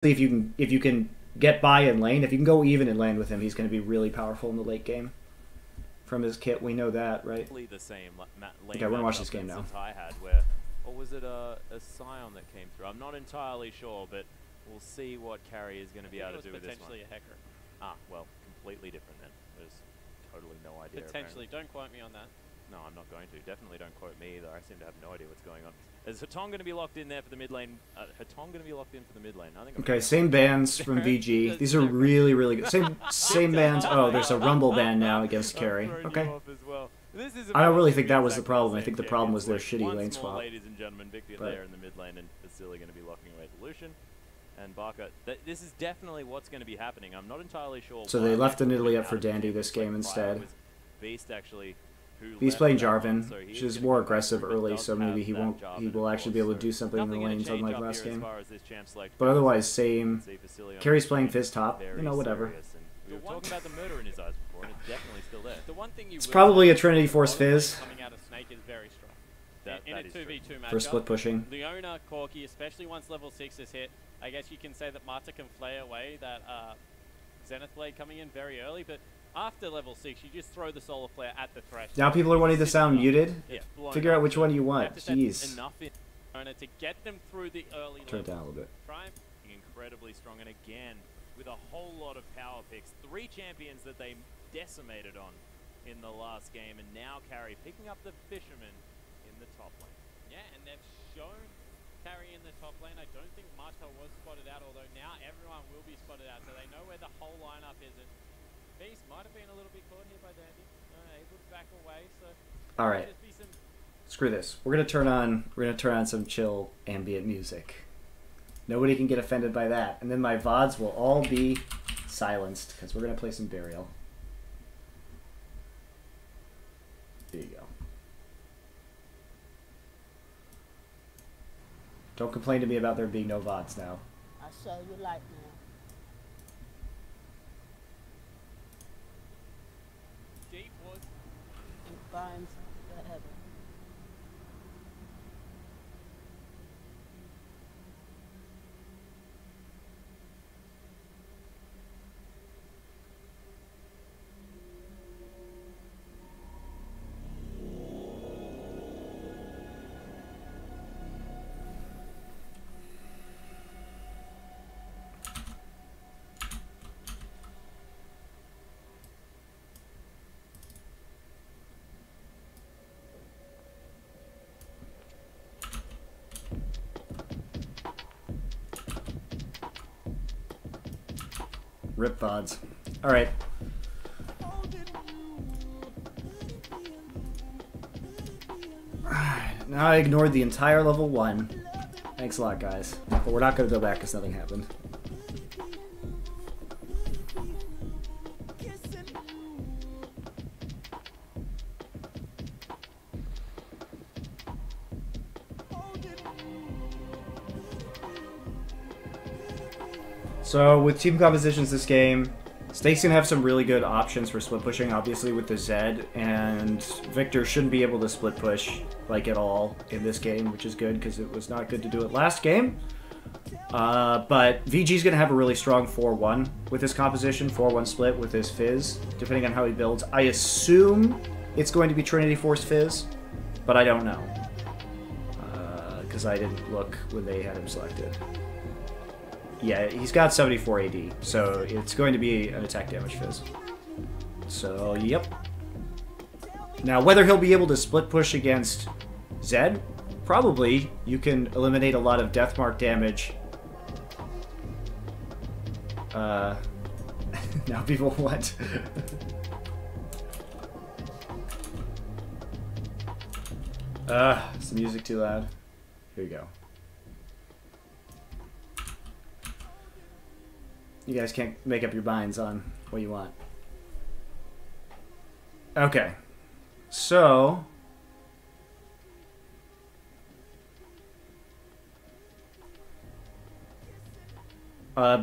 if you can get by in lane, if you can go even in lane with him, he's going to be really powerful in the late game. From his kit, we know that, right? The same Okay, we're gonna watch this game now. I had where, or was it a Scion that came through? I'm not entirely sure, but we'll see what carry is going to be able to do with this one. Potentially a hacker. Ah, well, completely different then. There's totally no idea. Potentially, apparently. don't quote me on that. No, I'm not going to. Definitely don't quote me either. I seem to have no idea what's going on. Is Hatong going to be locked in there for the mid lane? Hatong going to be locked in for the mid lane? I think. Okay, same bands from VG. These are really, really good. Same bands. Oh, there's a Rumble ban now against Carry. Okay. I don't really think that was the problem. I think the problem was their shitty lane swap. Ladies and gentlemen, Victor there in the mid lane, and Vasily going to be locking away Evolution. And Barker, this is definitely what's going to be happening. I'm not entirely sure. So they left an Italy up for Dandy this game instead. Beast actually. He's playing Jarvan, which is more aggressive early, so maybe he will actually be able to do something in the lanes unlike last game. But otherwise, same. Carry's playing Fizz top, you know, whatever. We were talking about the murder in his eyes before, and it's definitely still there. The one thing it's probably a Trinity Force Fizz. Coming out of Snake is very strong. In a 2v2 matchup. For split pushing. Leona, Corki, especially once level 6 is hit, I guess you can say that Marta can flay away that Zenith Blade coming in very early, but after level 6, you just throw the Solar Flare at the thresh. Now people are wanting the sound muted. Yeah, figure out which one you want. Jeez. Enough in to get them through the early Turn it down a little bit. Try incredibly strong, and again, with a whole lot of power picks. 3 champions that they decimated on in the last game, and now Carry picking up the Fisherman in the top lane. Yeah, and they've shown Carry in the top lane. I don't think Marta was spotted out, although now everyone will be spotted out, so they know where the whole lineup is. And Beast might have been a little bit caught here by Dandy, able to back away. So all right, screw this. We're gonna turn on some chill ambient music. Nobody can get offended by that, and then my VODs will all be silenced because we're gonna play some Burial. There you go. Don't complain to me about there being no VODs now. I show you light now. Deep woods. And finds the heaven. Rip VODs. Alright. Now I ignored the entire level 1. Thanks a lot, guys. But we're not going to go back because nothing happened. So with team compositions this game, Snake's gonna have some really good options for split pushing, obviously with the Zed, and Victor shouldn't be able to split push like at all in this game, which is good because it was not good to do it last game. But VG's gonna have a really strong 4-1 with his composition, 4-1 split with his Fizz, depending on how he builds. I assume it's going to be Trinity Force Fizz, but I don't know because I didn't look when they had him selected. Yeah, he's got 74 AD, so it's going to be an attack damage Fizz. So, yep. Now, whether he'll be able to split push against Zed, probably. You can eliminate a lot of death mark damage. Now people want... is the music too loud? Here you go. You guys can't make up your minds on what you want. Okay. So...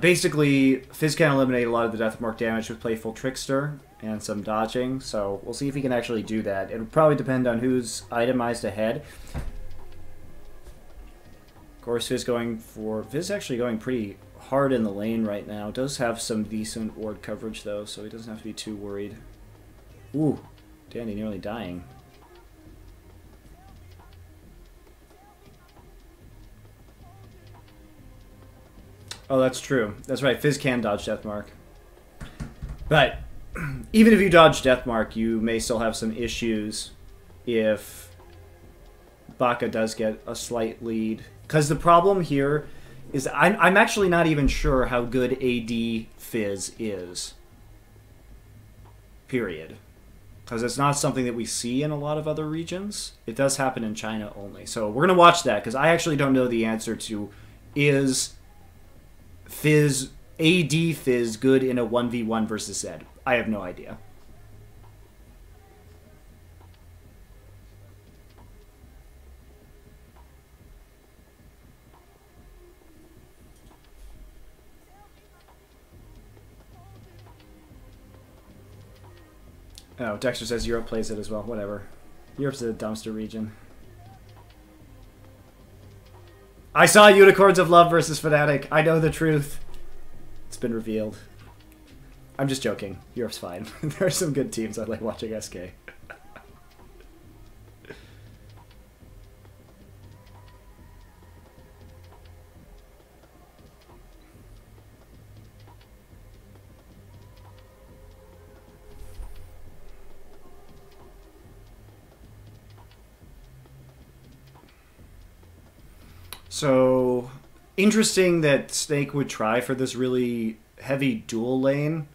basically, Fizz can eliminate a lot of the death mark damage with Playful Trickster and some dodging, so we'll see if he can actually do that. It'll probably depend on who's itemized ahead. Of course, Fizz actually going pretty hard in the lane right now. Does have some decent ward coverage though, so he doesn't have to be too worried. Ooh, Dandy nearly dying. Oh, that's true. That's right. Fizz can dodge Deathmark. But even if you dodge Deathmark, you may still have some issues if Baka does get a slight lead. Because the problem here is I'm actually not even sure how good AD Fizz is. Period. Because it's not something that we see in a lot of other regions. It does happen in China only. So we're going to watch that, because I actually don't know the answer to is Fizz, AD Fizz good in a 1v1 versus Zed. I have no idea. Oh, Dexter says Europe plays it as well. Whatever. Europe's a dumpster region. I saw Unicorns of Love versus Fnatic. I know the truth. It's been revealed. I'm just joking. Europe's fine. There are some good teams. I like watching SK. So, interesting that Snake would try for this really heavy dual lane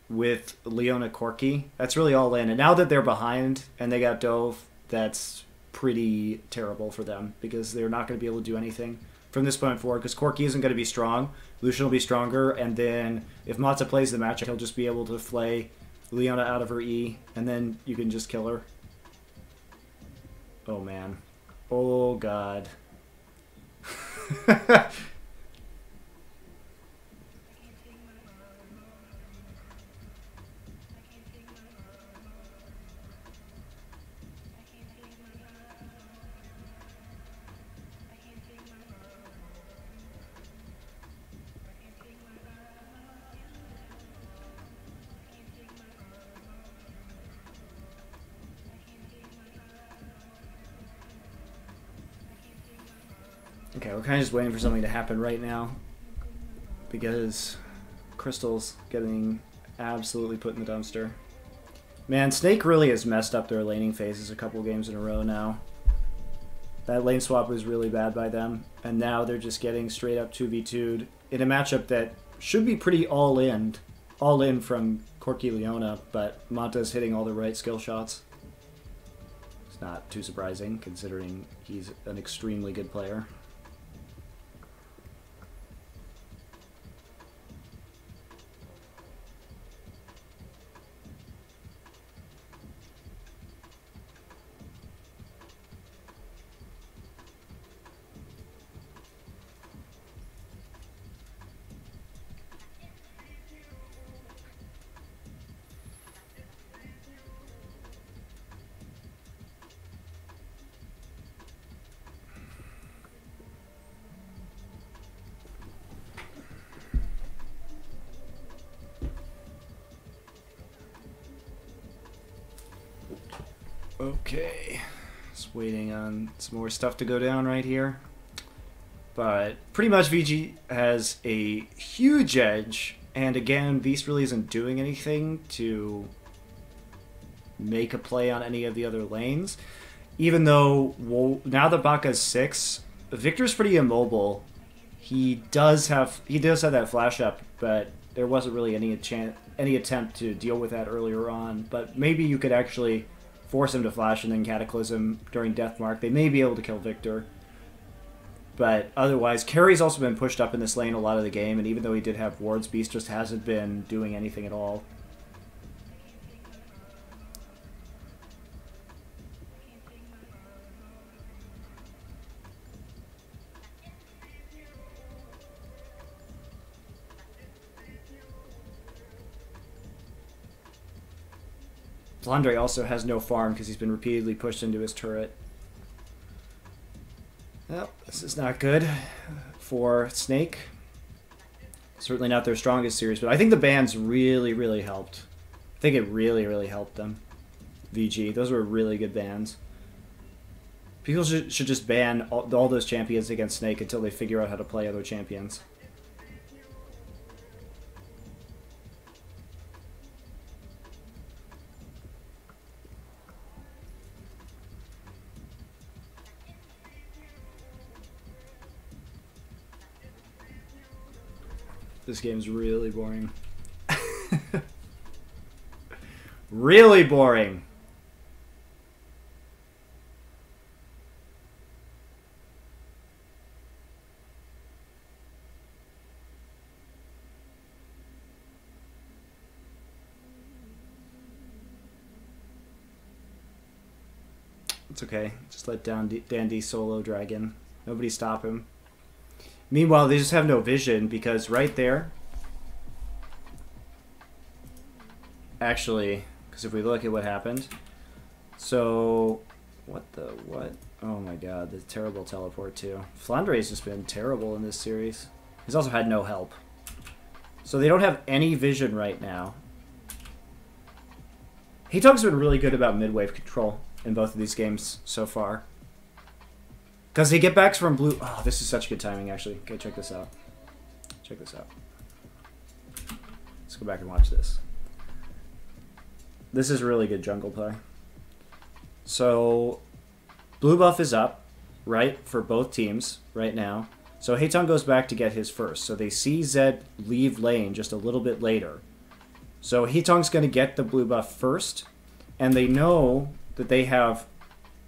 with Leona Corki. That's really all in. And now that they're behind and they got Dove, that's pretty terrible for them because they're not going to be able to do anything from this point forward because Corki isn't going to be strong. Lucian will be stronger, and then if Matza plays the match, he'll just be able to flay Leona out of her E, and then you can just kill her. Oh, man. Oh, God. Okay, we're kind of just waiting for something to happen right now because Crystal's getting absolutely put in the dumpster. Man, Snake really has messed up their laning phases a couple games in a row now. That lane swap was really bad by them, and now they're just getting straight up 2v2'd in a matchup that should be pretty all in from Corki Leona, but Manta's hitting all the right skill shots. It's not too surprising considering he's an extremely good player. Okay, just waiting on some more stuff to go down right here. But pretty much Vici has a huge edge, and again, Vici really isn't doing anything to make a play on any of the other lanes. Even though, now that Baka's 6, Victor's pretty immobile. He does have that flash up, but there wasn't really any attempt to deal with that earlier on. But maybe you could actually force him to flash and then Cataclysm during Deathmark. They may be able to kill Victor. But otherwise, Carry's also been pushed up in this lane a lot of the game, and even though he did have wards, Beast just hasn't been doing anything at all. Flandre also has no farm because he's been repeatedly pushed into his turret. Well, this is not good for Snake. Certainly not their strongest series, but I think the bans really, really helped. I think it really, really helped them. VG, those were really good bans. People should just ban all those champions against Snake until they figure out how to play other champions. This game's really boring. Really boring. It's okay. Just let Dandy solo Dragon. Nobody stop him. Meanwhile, they just have no vision because right there... Actually, because if we look at what happened... So... What? Oh my god, the terrible teleport too. Flandre's just been terrible in this series. He's also had no help. So they don't have any vision right now. Hitong's been really good about mid-wave control in both of these games so far. Because they get backs from blue... Oh, this is such good timing, actually. Okay, check this out. Check this out. Let's go back and watch this. This is really good jungle play. So, blue buff is up, right, for both teams right now. So Haetong goes back to get his first. So they see Zed leave lane just a little bit later. So Haetong's going to get the blue buff first. And they know that they have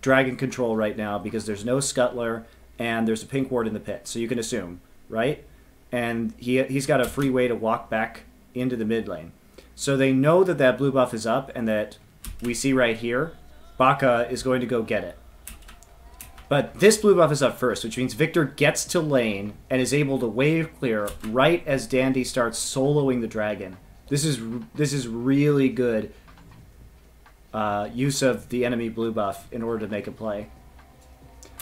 dragon control right now because there's no scuttler and there's a pink ward in the pit. So you can assume, right? And he's got a free way to walk back into the mid lane. So they know that that blue buff is up and that we see right here, Baka is going to go get it. But this blue buff is up first, which means Victor gets to lane and is able to wave clear right as Dandy starts soloing the dragon. This is really good use of the enemy blue buff in order to make a play.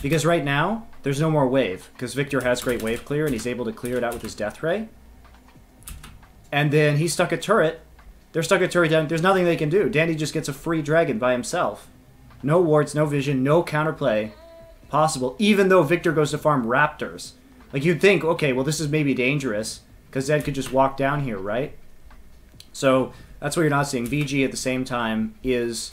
Because right now, there's no more wave, because Victor has great wave clear and he's able to clear it out with his Death Ray. And then he's stuck a turret. They're stuck a turret down. There's nothing they can do. Dandy just gets a free dragon by himself. No wards, no vision, no counterplay possible, even though Victor goes to farm raptors. Like, you'd think, okay, well, this is maybe dangerous, because Zed could just walk down here, right? So that's what you're not seeing. VG at the same time gets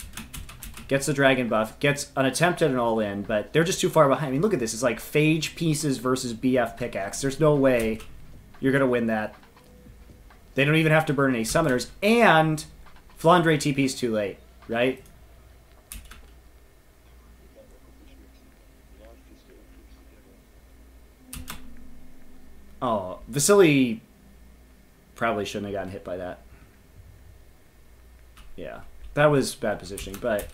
the dragon buff, gets an attempt at an all-in, but they're just too far behind. I mean, look at this. It's like Phage pieces versus BF pickaxe. There's no way you're going to win that. They don't even have to burn any summoners, and Flandre TP's too late, right? Oh, Vasily probably shouldn't have gotten hit by that. Yeah, that was bad positioning, but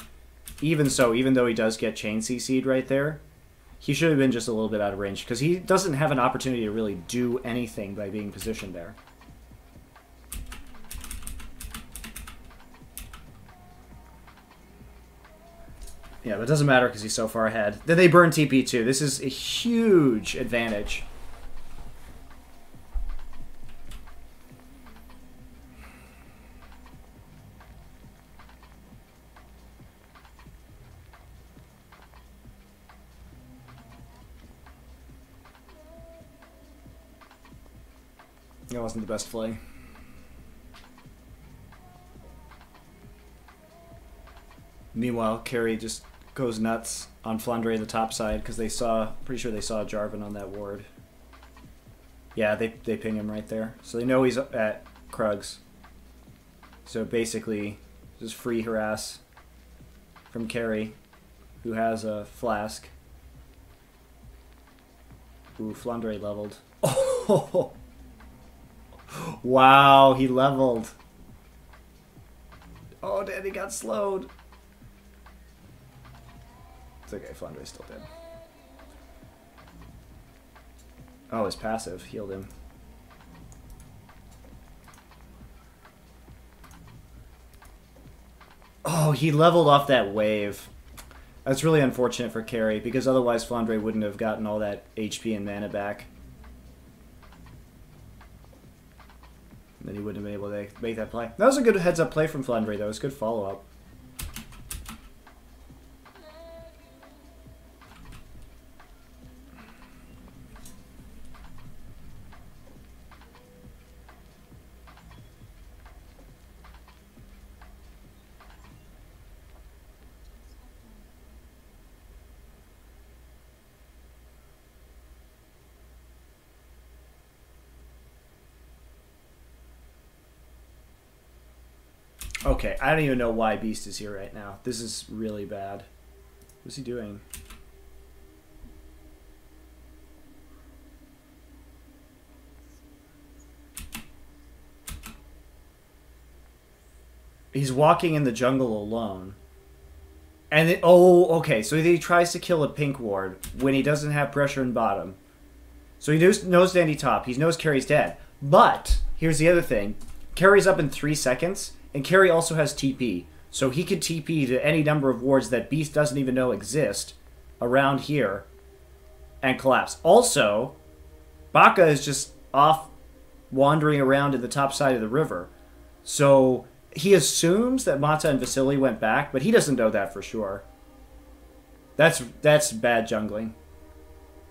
even so, even though he does get chain CC'd right there, he should have been just a little bit out of range, because he doesn't have an opportunity to really do anything by being positioned there. Yeah, but it doesn't matter because he's so far ahead. Then they burn TP too. This is a huge advantage. That wasn't the best play. Meanwhile, Carry just goes nuts on Flandre the top side because they saw, pretty sure they saw Jarvan on that ward. Yeah, they ping him right there. So they know he's at Krugs. So basically, just free harass from Carry, who has a flask. Ooh, Flandre leveled. Oh! Wow, he leveled. Oh, Danny got slowed. It's okay, Flandre's still dead. Oh, his passive healed him. Oh, he leveled off that wave. That's really unfortunate for Carry, because otherwise Flandre wouldn't have gotten all that HP and mana back. then he wouldn't have been able to make that play. That was a good heads-up play from Flandre, though. It was a good follow-up. Okay, I don't even know why Beast is here right now. This is really bad. What's he doing? He's walking in the jungle alone. And it, oh, okay, so he tries to kill a pink ward when he doesn't have pressure in bottom. So he knows Dandy top. He knows Carrie's dead. But, here's the other thing. Carrie's up in 3 seconds. And Carry also has TP, so he could TP to any number of wards that Beast doesn't even know exist around here and collapse. Also, Baka is just off wandering around in the top side of the river. So he assumes that Mata and Vasily went back, but he doesn't know that for sure. That's bad jungling.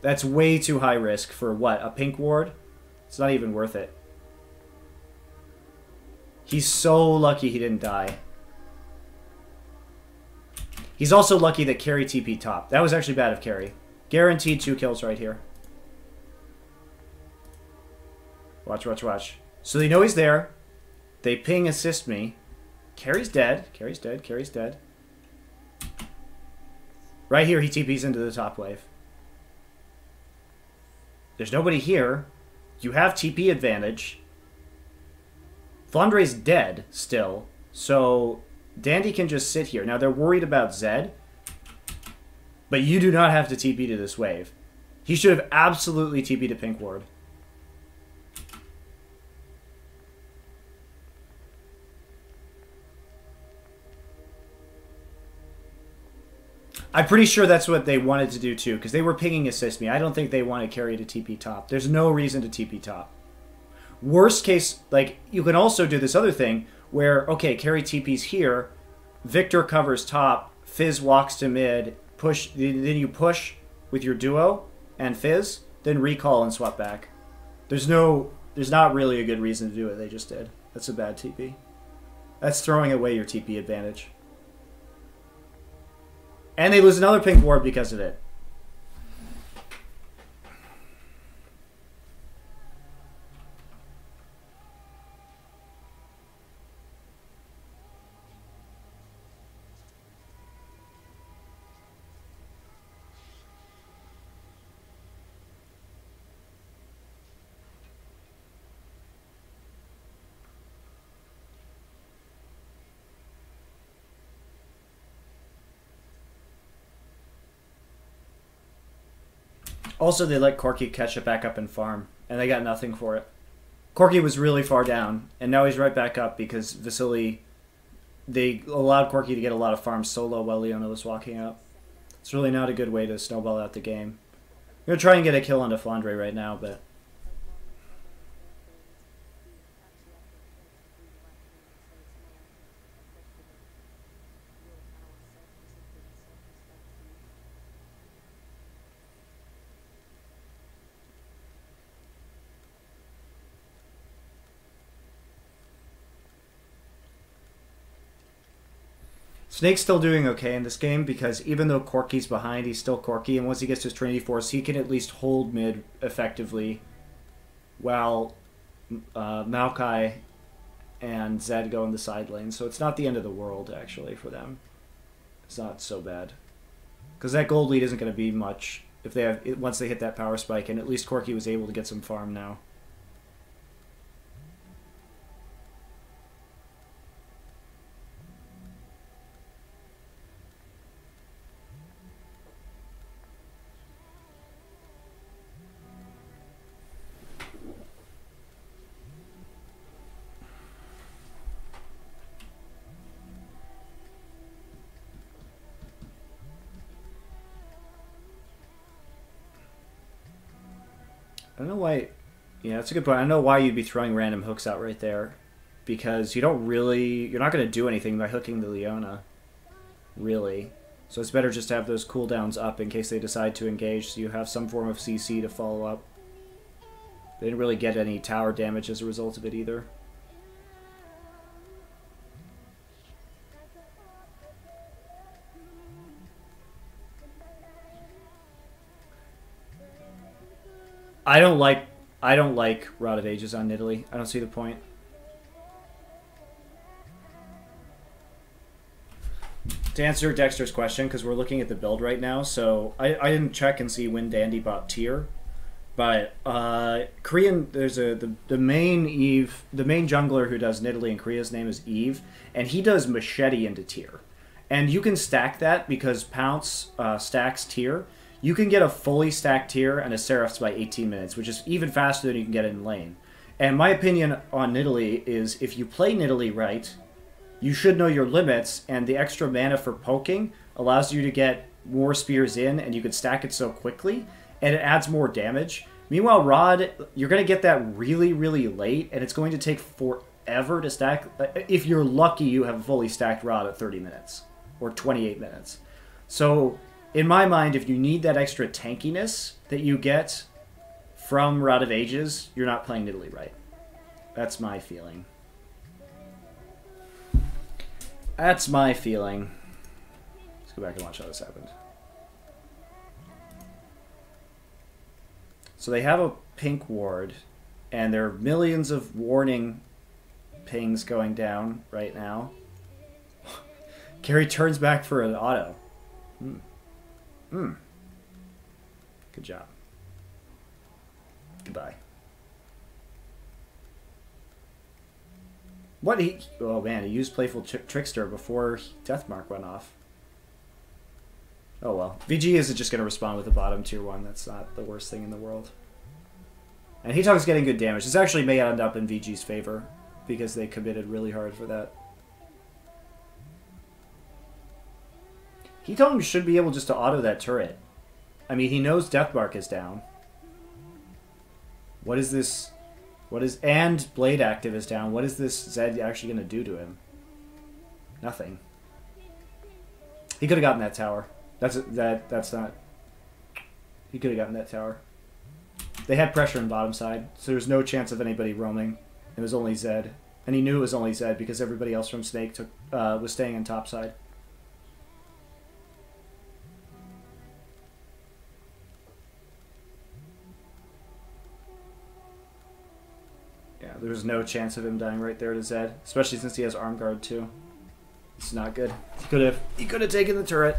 That's way too high risk for what, a pink ward? It's not even worth it. He's so lucky he didn't die. He's also lucky that Carry TP top. That was actually bad of Carry. Guaranteed 2 kills right here. Watch, watch, watch. So they know he's there. They ping assist me. Carry's dead. Carry's dead. Carry's dead. Right here, he TPs into the top wave. There's nobody here. You have TP advantage. Flandre's dead still, so Dandy can just sit here. Now, they're worried about Zed, but you do not have to TP to this wave. He should have absolutely TP'd to Pink Ward. I'm pretty sure that's what they wanted to do too, because they were pinging assist me. I don't think they wanted Carry to TP top. There's no reason to TP top. Worst case, like, you can also do this other thing where, okay, Carry TP's here, Victor covers top, Fizz walks to mid, push, then you push with your duo and Fizz, then recall and swap back. There's not really a good reason to do it. They just did. That's a bad TP. That's throwing away your TP advantage. And they lose another pink ward because of it. Also, they let Corki catch it back up and farm, and they got nothing for it. Corki was really far down, and now he's right back up because Vasily... They allowed Corki to get a lot of farms solo while Leona was walking out. It's really not a good way to snowball out the game. I'm going to try and get a kill onto Flandre right now, but... Snake's still doing okay in this game because even though Corki's behind, he's still Corki, and once he gets to his Trinity Force, he can at least hold mid effectively while Maokai and Zed go in the side lane. So it's not the end of the world, actually, for them. It's not so bad. Because that gold lead isn't going to be much if they have once they hit that power spike, and at least Corki was able to get some farm now. I don't know why Yeah, that's a good point. I don't know why you'd be throwing random hooks out right there. Because you're not going to do anything by hooking the Leona. Really. So it's better just to have those cooldowns up in case they decide to engage, so you have some form of CC to follow up. They didn't really get any tower damage as a result of it either. I don't like Rod of Ages on Nidalee. I don't see the point. To answer Dexter's question, because we're looking at the build right now, so I didn't check and see when Dandy bought tier, but Korean, there's the main jungler who does Nidalee in Korea's name is Eve, and he does Machete into tier. And you can stack that because Pounce stacks tier. You can get a fully stacked tier and a Seraphs by 18 minutes, which is even faster than you can get it in lane. And my opinion on Nidalee is if you play Nidalee right, you should know your limits, and the extra mana for poking allows you to get more spears in, and you can stack it so quickly, and it adds more damage. Meanwhile, Rod, you're going to get that really, really late, and it's going to take forever to stack. If you're lucky, you have a fully stacked Rod at 30 minutes, or 28 minutes. So, in my mind, if you need that extra tankiness that you get from Rod of Ages, you're not playing Nidalee right. That's my feeling. That's my feeling. Let's go back and watch how this happened. So they have a pink ward, and there are millions of warning pings going down right now. Carry turns back for an auto. Good job. Goodbye. What he... Oh man, he used Playful Trickster before Deathmark went off. Oh well. VG isn't just going to respond with a bottom tier 1. That's not the worst thing in the world. And Hitong's getting good damage. This actually may end up in VG's favor because they committed really hard for that. Hitong should be able just to auto that turret. I mean, he knows Deathmark is down. What is this... And Blade Active is down. What is this Zed actually going to do to him? Nothing. He could have gotten that tower. That's not... He could have gotten that tower. They had pressure on bottom side, so there's no chance of anybody roaming. It was only Zed. And he knew it was only Zed because everybody else from Snake was staying on top side. There was no chance of him dying right there to Zed, especially since he has arm guard too. It's not good. He could have taken the turret.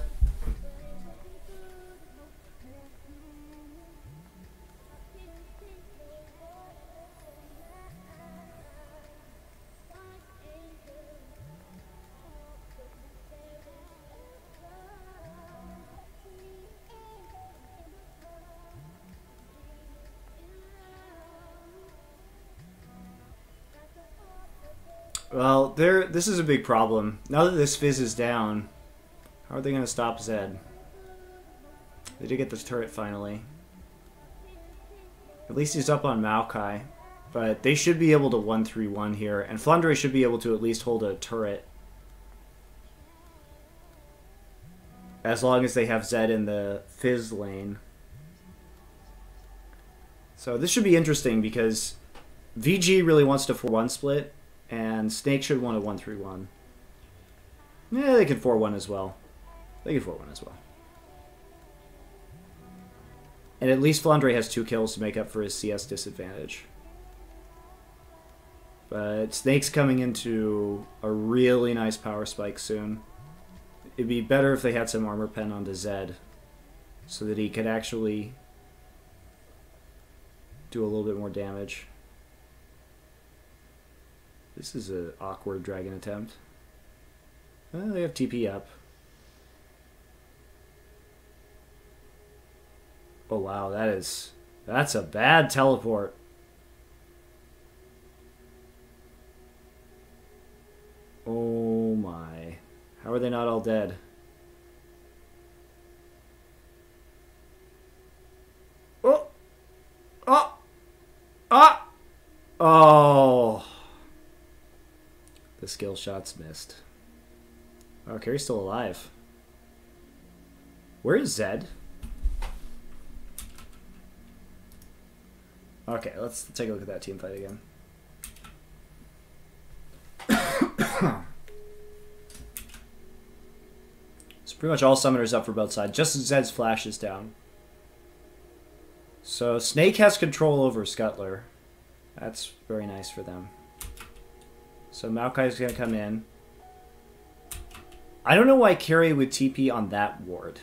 Well, this is a big problem. Now that this Fizz is down, how are they going to stop Zed? They did get this turret finally. At least he's up on Maokai. But they should be able to 1-3-1 here. And Flandre should be able to at least hold a turret. As long as they have Zed in the Fizz lane. So this should be interesting because VG really wants to 4-1 split. And Snake should want a 1-3-1. Yeah, they could 4-1 as well. They could 4-1 as well. And at least Flandre has 2 kills to make up for his CS disadvantage. But Snake's coming into a really nice power spike soon. It'd be better if they had some armor pen onto Zed, so that he could actually do a little bit more damage. This is an awkward dragon attempt. They have TP up. Oh wow, that's a bad teleport. Oh my. How are they not all dead? Oh! Oh! Ah! The skill shots missed. Oh, Carrie's still alive. Where is Zed? Okay, let's take a look at that team fight again. So pretty much all summoners up for both sides, just as Zed's flash is down. So Snake has control over Scuttler. That's very nice for them. So Maokai's going to come in. I don't know why Carrie would TP on that ward.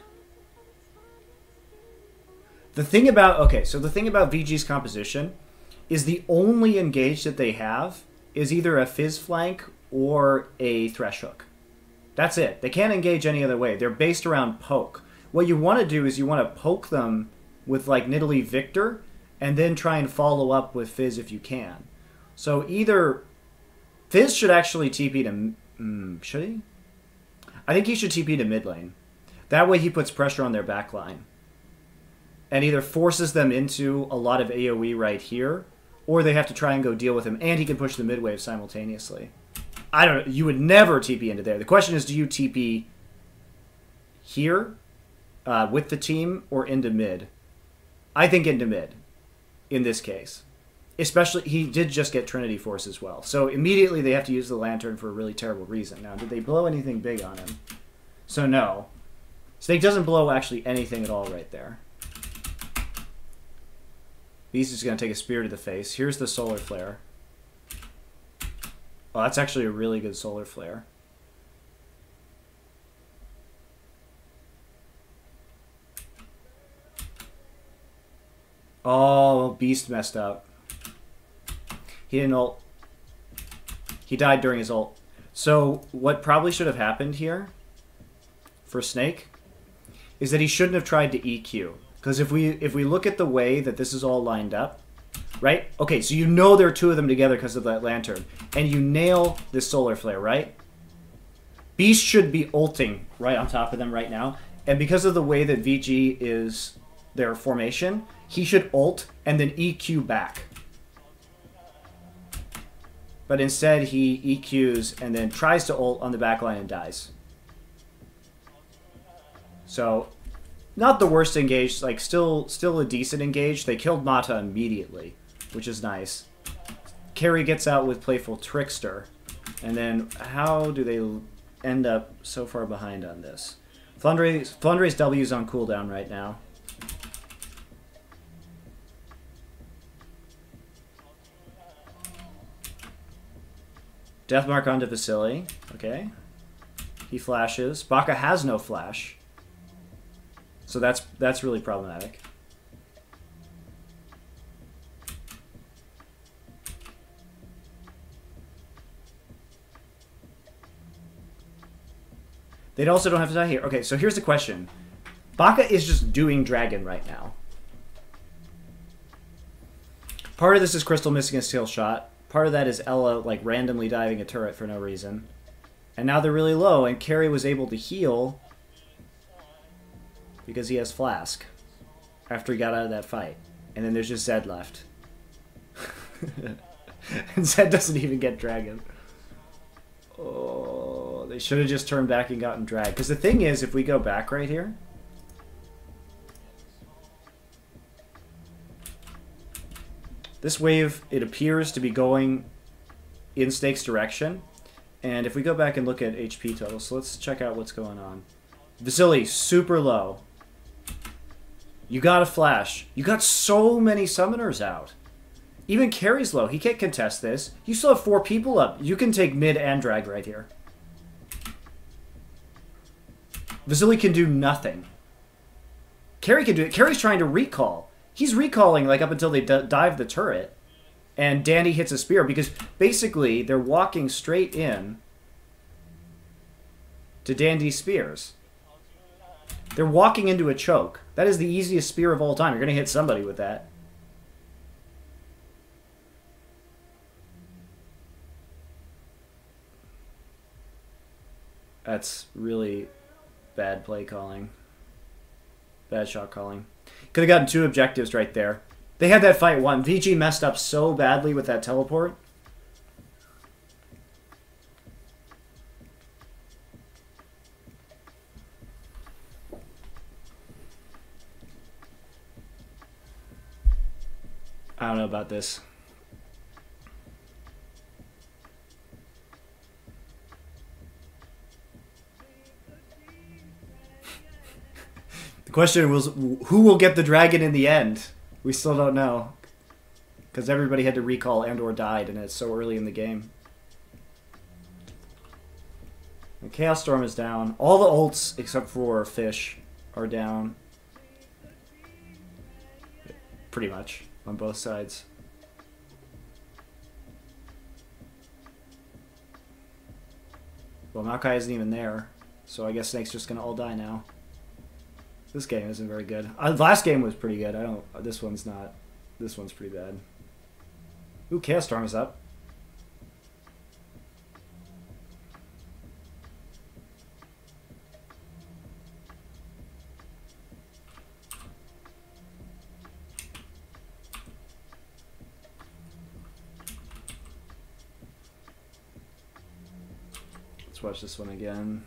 The thing about... Okay, so the thing about VG's composition is the only engage that they have is either a Fizz flank or a Thresh hook. That's it. They can't engage any other way. They're based around poke. What you want to do is you want to poke them with like Nidalee Victor and then try and follow up with Fizz if you can. So either... Fizz should actually TP to... should he? I think he should TP to mid lane. That way he puts pressure on their back line. And either forces them into a lot of AoE right here, or they have to try and go deal with him, and he can push the mid wave simultaneously. I don't know. You would never TP into there. The question is, do you TP here with the team or into mid? I think into mid in this case. Especially, he did just get Trinity Force as well. So immediately they have to use the Lantern for a really terrible reason. Now, did they blow anything big on him? So no. Snake doesn't blow actually anything at all right there. Vici's going to take a spear to the face. Here's the Solar Flare. Oh, that's actually a really good Solar Flare. Oh, Beast messed up. He didn't ult. He died during his ult. So what probably should have happened here for Snake is that he shouldn't have tried to EQ. Because if we look at the way that this is all lined up, right? Okay, so you know there are two of them together because of that Lantern. And you nail this Solar Flare, right? Beast should be ulting right on top of them right now. And because of the way that VG is their formation, he should ult and then EQ back. But instead he EQs and then tries to ult on the backline and dies. So... not the worst engage, like still a decent engage. They killed Mata immediately, which is nice. Carrie gets out with Playful Trickster. And then how do they end up so far behind on this? Flundray's W is on cooldown right now. Deathmark onto Vasily. Okay. He flashes. Baka has no flash. So that's really problematic. They also don't have to die here. Okay, so here's the question. Baka is just doing Dragon right now. Part of this is Crystal missing a steal shot. Part of that is Ella like randomly diving a turret for no reason. And now they're really low, and Carrie was able to heal because he has Flask after he got out of that fight. And then there's just Zed left. And Zed doesn't even get Dragon. Oh, they should have just turned back and gotten Drag. Because the thing is, if we go back right here... this wave, it appears to be going in Snake's direction. And if we go back and look at HP total, so let's check out what's going on. Vasily, super low. You got a flash. You got so many summoners out. Even Carrie's low. He can't contest this. You still have 4 people up. You can take mid and drag right here. Vasily can do nothing. Carrie can do it. Carrie's trying to recall. He's recalling like up until they dive the turret. And Dandy hits a spear because basically they're walking straight in to Dandy's spears. They're walking into a choke. That is the easiest spear of all time. You're going to hit somebody with that. That's really bad play calling. Bad shot calling. Could have gotten 2 objectives right there. They had that fight won. VG messed up so badly with that teleport. I don't know about this. The question was, who will get the dragon in the end? We still don't know. Because everybody had to recall and or died, and it's so early in the game. The Chaos Storm is down. All the ults, except for Fish, are down. Pretty much, on both sides. Well, Maokai isn't even there, so I guess Snake's just gonna all die now. This game isn't very good. Last game was pretty good. This one's not. This one's pretty bad. Ooh, Chaos Storm is up. Let's watch this one again.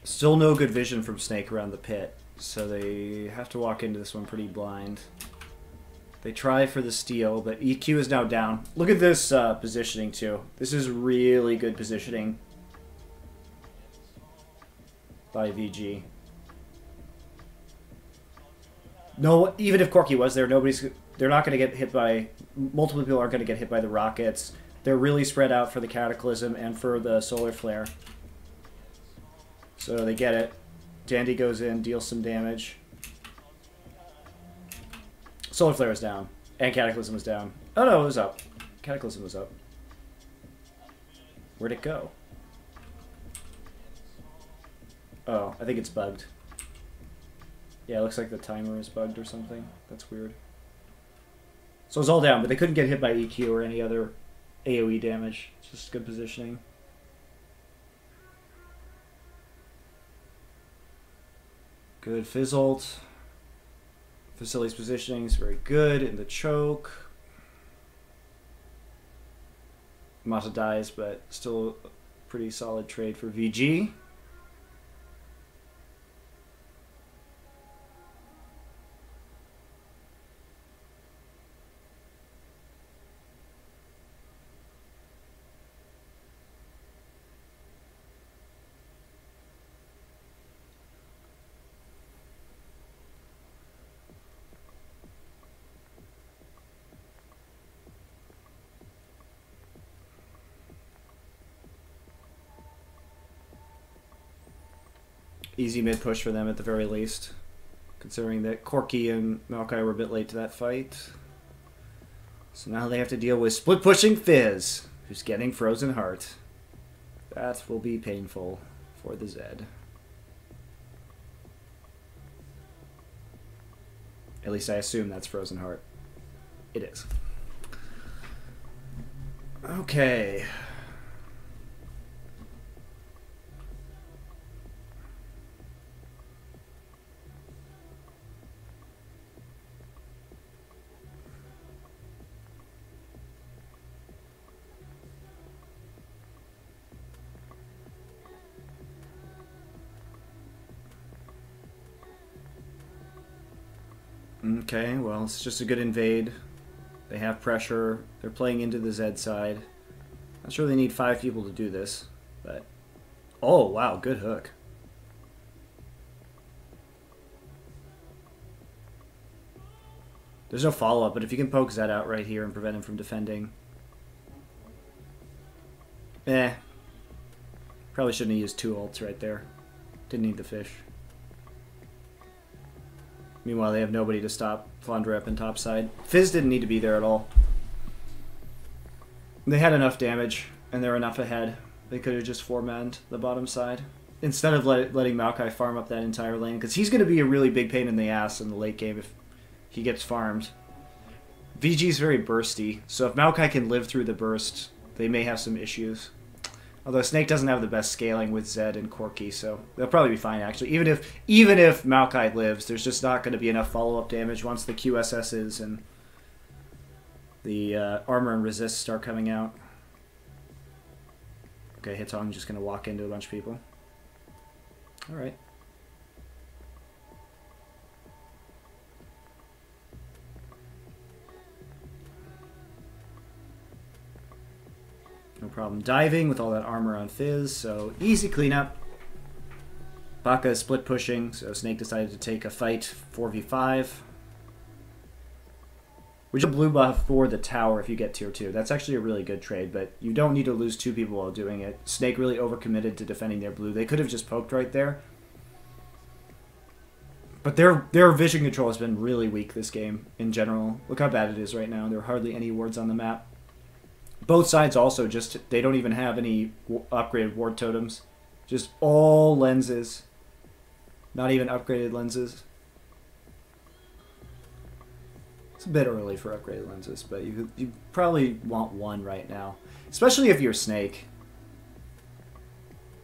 Still no good vision from Snake around the pit, so they have to walk into this one pretty blind. They try for the steal, but EQ is now down. Look at this positioning, too. This is really good positioning by VG. No, even if Corki was there, they're not going to get hit by... Multiple people aren't going to get hit by the rockets. They're really spread out for the Cataclysm and for the Solar Flare. So they get it. Dandy goes in, deals some damage. Solar Flare is down. And Cataclysm was down. Oh no, it was up. Cataclysm was up. Where'd it go? Oh, I think it's bugged. Yeah, it looks like the timer is bugged or something. That's weird. So it's all down, but they couldn't get hit by EQ or any other AoE damage. It's just good positioning. Good Fizzult. Facility's positioning is very good in the choke. Mata dies, but still a pretty solid trade for VG. Easy mid push for them at the very least, considering that Corki and Maokai were a bit late to that fight. So now they have to deal with split pushing Fizz, who's getting Frozen Heart. That will be painful for the Zed. At least I assume that's Frozen Heart. It is. Okay. Okay, well, it's just a good invade. They have pressure. They're playing into the Zed side. Not sure they need 5 people to do this, but... Oh, wow, good hook. There's no follow-up, but if you can poke Zed out right here and prevent him from defending... Probably shouldn't have used 2 ults right there. Didn't need the fish. Meanwhile, they have nobody to stop Flandre up in topside. Fizz didn't need to be there at all. They had enough damage, and they're enough ahead. They could have just 4-manned the bottom side. Instead of letting Maokai farm up that entire lane, because he's going to be a really big pain in the ass in the late game if he gets farmed. VG's very bursty, so if Maokai can live through the burst, they may have some issues. Although Snake doesn't have the best scaling with Zed and Corki, so they'll probably be fine, actually. Even if Maokai lives, there's just not going to be enough follow-up damage once the QSSs and the armor and resist start coming out. Okay, Hitong just going to walk into a bunch of people. All right. No problem diving with all that armor on Fizz, so easy cleanup. Baka is split pushing, so Snake decided to take a fight 4v5. Which is a blue buff for the tower if you get tier 2. That's actually a really good trade, but you don't need to lose 2 people while doing it. Snake really overcommitted to defending their blue. They could have just poked right there. But their vision control has been really weak this game in general. Look how bad it is right now. There are hardly any wards on the map. Both sides also they don't even have any upgraded ward totems. Just all lenses. Not even upgraded lenses. It's a bit early for upgraded lenses, but you probably want one right now. Especially if you're Snake.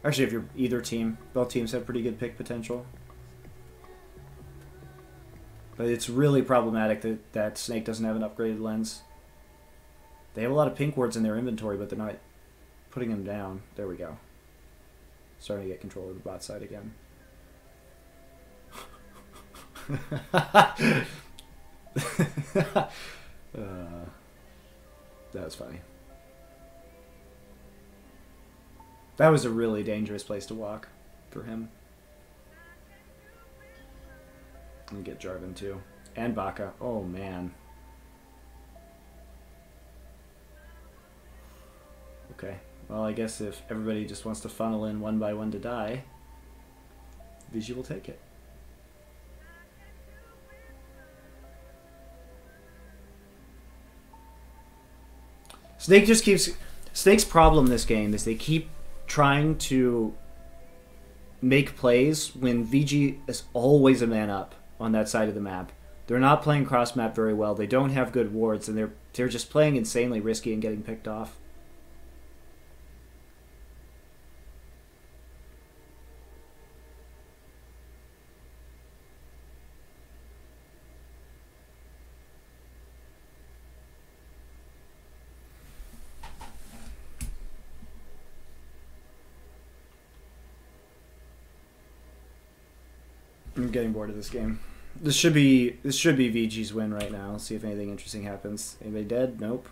Actually, if you're either team. Both teams have pretty good pick potential. But it's really problematic that Snake doesn't have an upgraded lens. They have a lot of pink wards in their inventory, but they're not putting them down. There we go. Starting to get control of the bot side again. That was funny. That was a really dangerous place to walk for him. And get Jarvan too. And Baka. Oh man. Okay. Well, I guess if everybody just wants to funnel in one by one to die, Vici will take it. Snake just keeps... Snake's problem in this game is they keep trying to make plays when VG is always a man up on that side of the map. They're not playing cross map very well. They don't have good wards, and they're just playing insanely risky and getting picked off. I'm getting bored of this game. This should be VG's win right now. Let's see if anything interesting happens. Anybody dead? Nope.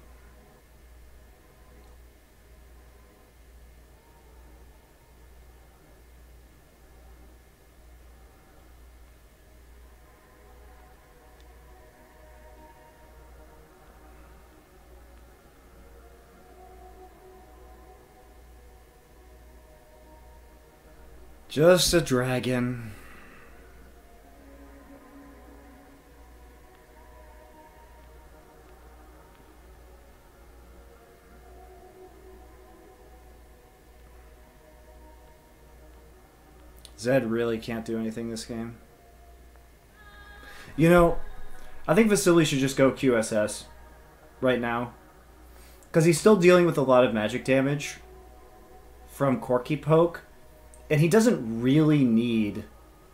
Just a dragon. Zed really can't do anything this game. You know, I think Vasily should just go QSS right now. Because he's still dealing with a lot of magic damage from Corky Poke. And he doesn't really need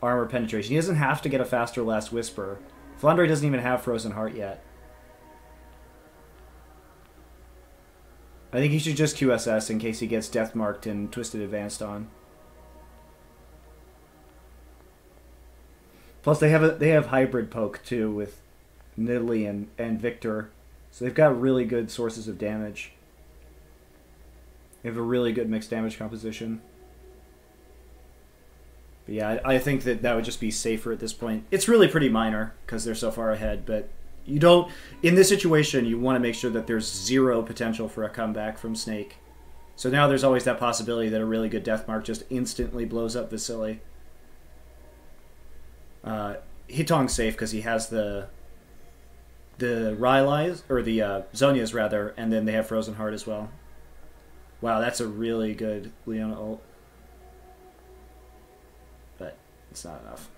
armor penetration. He doesn't have to get a faster Last Whisper. Flandre doesn't even have Frozen Heart yet. I think he should just QSS in case he gets Death Marked and Twisted Advanced on. Plus, they have hybrid poke too with Nidalee and Victor, so they've got really good sources of damage. They have a really good mixed damage composition. But yeah, I think that would just be safer at this point. It's really pretty minor because they're so far ahead, but you don't. In this situation, you want to make sure that there's zero potential for a comeback from Snake. So now there's always that possibility that a really good Death Mark just instantly blows up Vasily. Hitong's safe because he has the Rylai's, or the Zhonya's rather, and then they have Frozen Heart as well. Wow, that's a really good Leona ult. But it's not enough.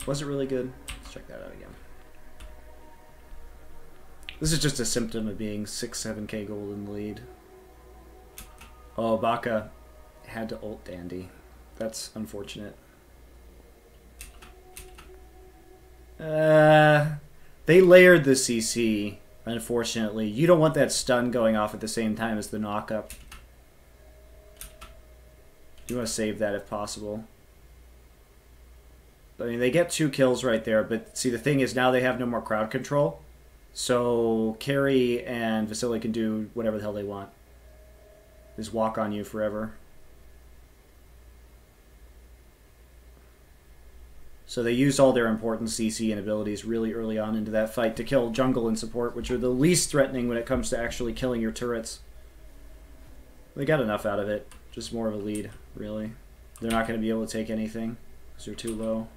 Was it really good? Let's check that out again. This is just a symptom of being 6-7k gold in the lead. Oh, Baka had to ult Dandy. That's unfortunate. They layered the CC, unfortunately. You don't want that stun going off at the same time as the knock-up. You want to save that if possible. I mean, they get 2 kills right there, but see, the thing is now they have no more crowd control. So Carry and Vasily can do whatever the hell they want. Just walk on you forever. So they used all their important CC and abilities really early on into that fight to kill jungle and support, which are the least threatening when it comes to actually killing your turrets. They got enough out of it. Just more of a lead, really. They're not going to be able to take anything because they're too low.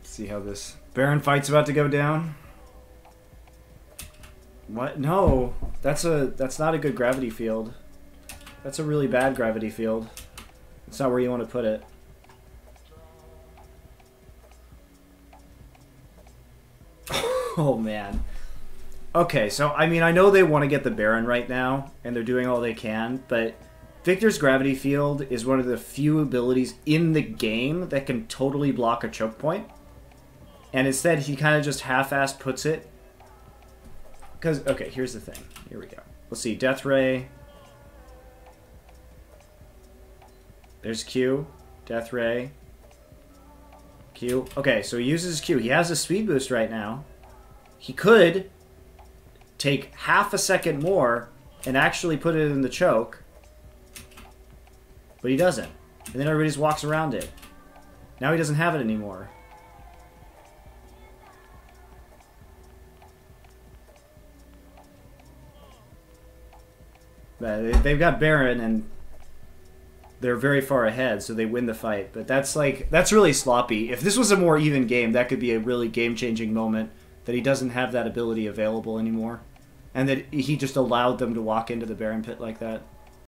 See how this Baron fight's about to go down. What? No, that's not a good gravity field. That's a really bad gravity field. It's not where you want to put it. Oh man. Okay, so I mean, I know they want to get the Baron right now, and they're doing all they can, but Victor's gravity field is one of the few abilities in the game that can totally block a choke point. And instead, he kind of just half-assed puts it. Because, okay, here's the thing. Here we go. Let's see. Death Ray. There's Q. Death Ray. Q. Okay, so he uses Q. He has a speed boost right now. He could take half a second more and actually put it in the choke. But he doesn't. And then everybody just walks around it. Now he doesn't have it anymore. They've got Baron, and they're very far ahead, so they win the fight. But that's really sloppy. If this was a more even game, that could be a really game-changing moment, that he doesn't have that ability available anymore. And that he just allowed them to walk into the Baron pit like that.